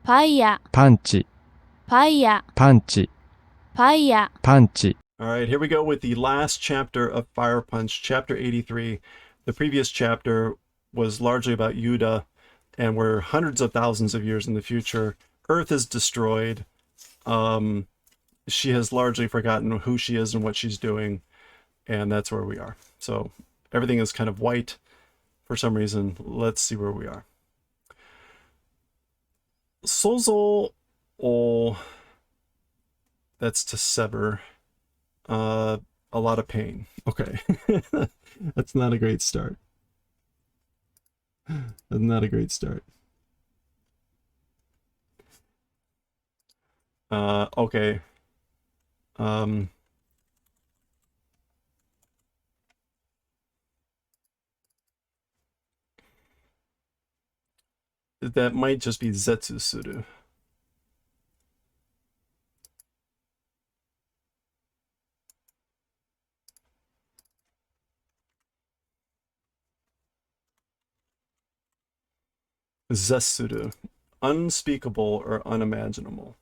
Paya. パンチ Paya. パンチ Paya. パンチ All right, here we go with the last chapter of Fire Punch, chapter 83. The previous chapter was largely about Yuda, and we're hundreds of thousands of years in the future. Earth is destroyed. She has largely forgotten who she is and what she's doing, and that's where we are. So everything is kind of white for some reason. Let's see where we are. Sozo, oh, that's to sever. A lot of pain. Okay. That's not a great start. That's not a great start. Okay. That might just be Zetsu Suru. Zetsuru. Unspeakable or unimaginable.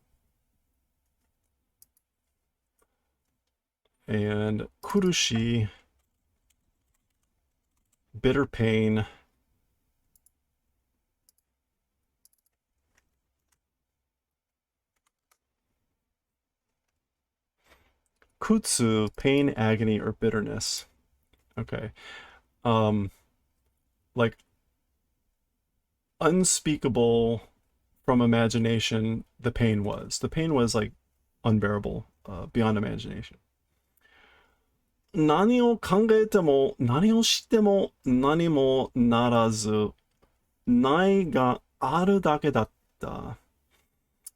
And Kurushi. Bitter pain. Kutsu, pain, agony, or bitterness. Okay. Like unspeakable from imagination, the pain was. The pain was like unbearable, beyond imagination. 何を考えても、何をしても、何もならず、ないがあるだけだった。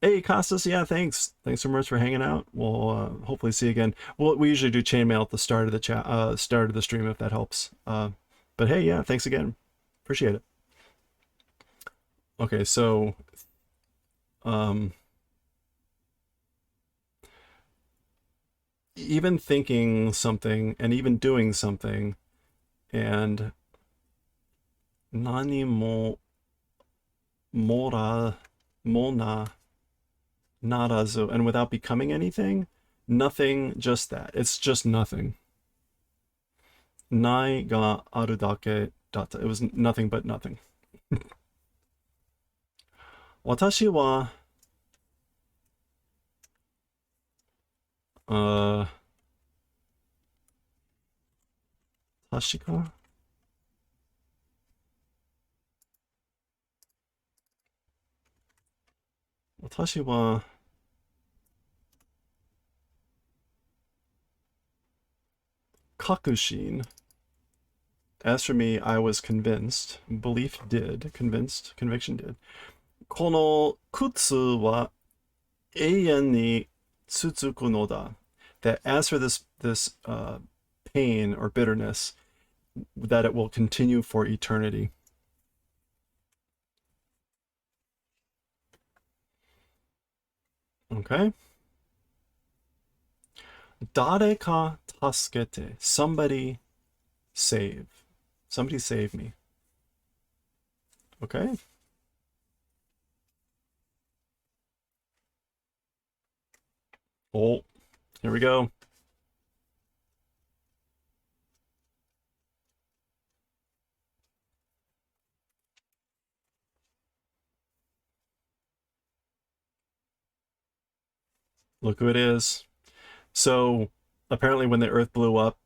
Hey, Costas, yeah, thanks. Thanks so much for hanging out. We'll hopefully see you again. We usually do chainmail at the start of the start of the stream if that helps. But hey, yeah, thanks again. Appreciate it. Okay, so even thinking something and even doing something and nani mo mora mona narazu, and without becoming anything, nothing, just that. It's just nothing. Nai ga aru dake data. It was nothing but nothing. Watashi wa 確か私は kakushin. As for me, I was convinced. Belief did. Convinced. Conviction did. この苦痛は永遠に続くのだ. That as for this pain or bitterness, that it will continue for eternity. Okay. 誰か助けて. Somebody save. Somebody save me. Okay. Oh, here we go. Look who it is. So apparently when the Earth blew up,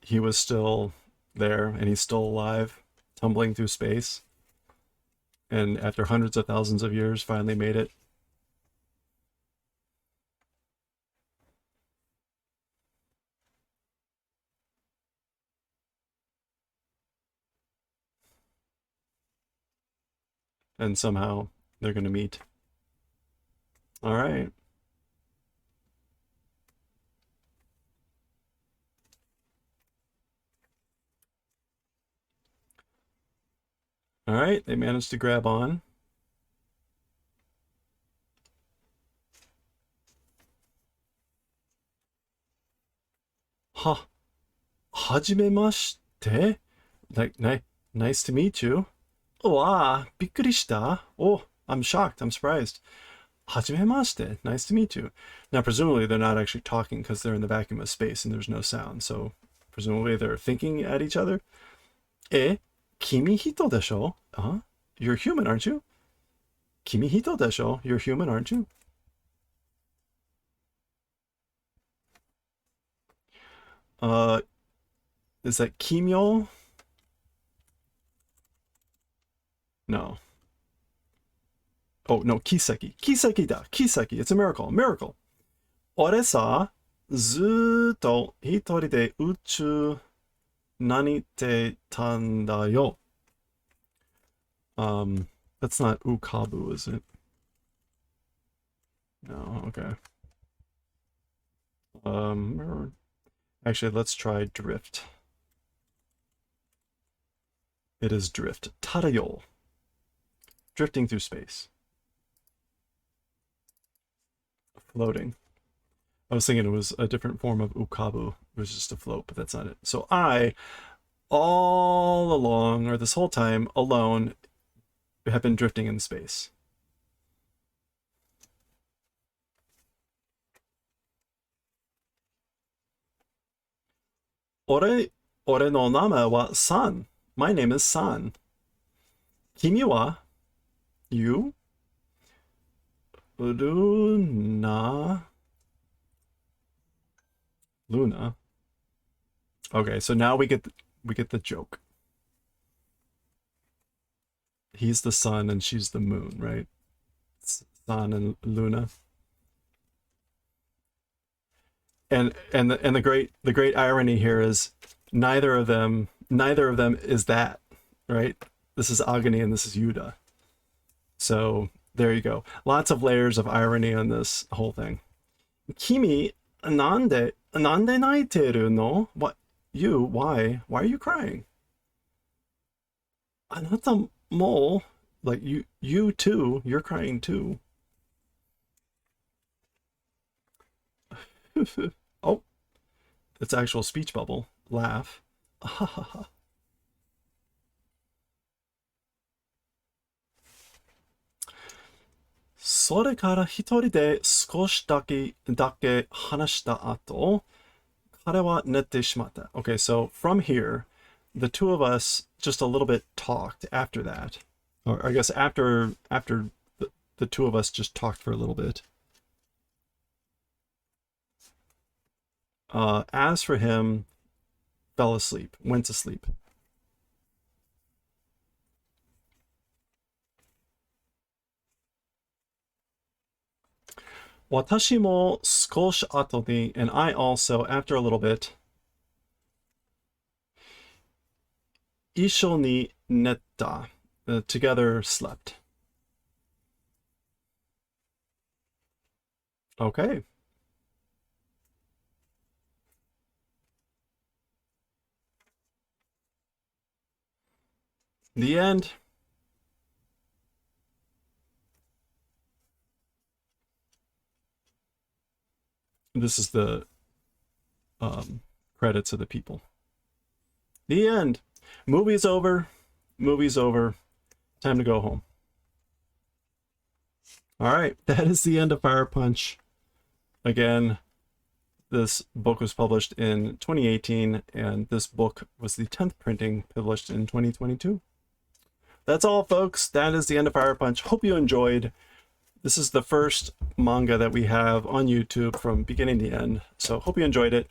he was still there and he's still alive, tumbling through space. And after hundreds of thousands of years, finally made it. And somehow they're going to meet. All right. All right, they managed to grab on. Ha, hajimemashite. Like, nice to meet you. うわあ、びっくりした。お、I'm shocked. I'm surprised. Hajimemashite. Nice to meet you. Now, presumably, they're not actually talking because they're in the vacuum of space and there's no sound. So, presumably, they're thinking at each other. Kimi hito desho? You're human, aren't you? Kimi hito desho? You're human, aren't you? Is that Kimyo? No. Oh, no, Kiseki. Kiseki da. Kiseki. It's a miracle. Miracle. 俺さ、ずーっと一人で宇宙何てたんだよ。That's not Ukabu, is it? No, okay. Actually, let's try drift. It is drift. Tadayo. Drifting through space. Floating. I was thinking it was a different form of Ukabu. It was just a float, but that's not it. So I, all along, or this whole time, alone, have been drifting in space. Ore no nama wa San. My name is San. Kimi wa? You? Luna. Luna. Okay, so now we get the joke. He's the sun and she's the moon, right? Sun and Luna. And the great irony here is neither of them is that, right? This is Agni and this is Yuda. So there you go. Lots of layers of irony on this whole thing. Kimi, nande naiteru no? What? You? Why? Why are you crying? Anata mo, like you too. You're crying too. Oh, it's actual speech bubble. Laugh. それから一人で少しだけ話した後、彼は寝てしまった。Okay, so from here, the two of us just a little bit talked after that. Or I guess after the two of us just talked for a little bit. As for him, fell asleep, went to sleep. Watashi mo skoshi ato ni, and I also, after a little bit, isho ni netta, together slept. Okay. The end. This is the credits of the people. The end. Movie's over. Movie's over. Time to go home. All right, that is the end of Fire Punch. Again, this book was published in 2018, and this book was the 10th printing published in 2022. That's all, folks. That is the end of Fire Punch. Hope you enjoyed. This is the first manga that we have on YouTube from beginning to end, so hope you enjoyed it.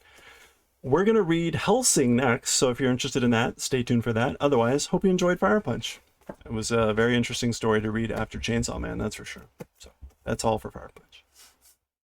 We're going to read Hellsing next, so if you're interested in that, stay tuned for that. Otherwise, hope you enjoyed Fire Punch. It was a very interesting story to read after Chainsaw Man, that's for sure. So that's all for Fire Punch.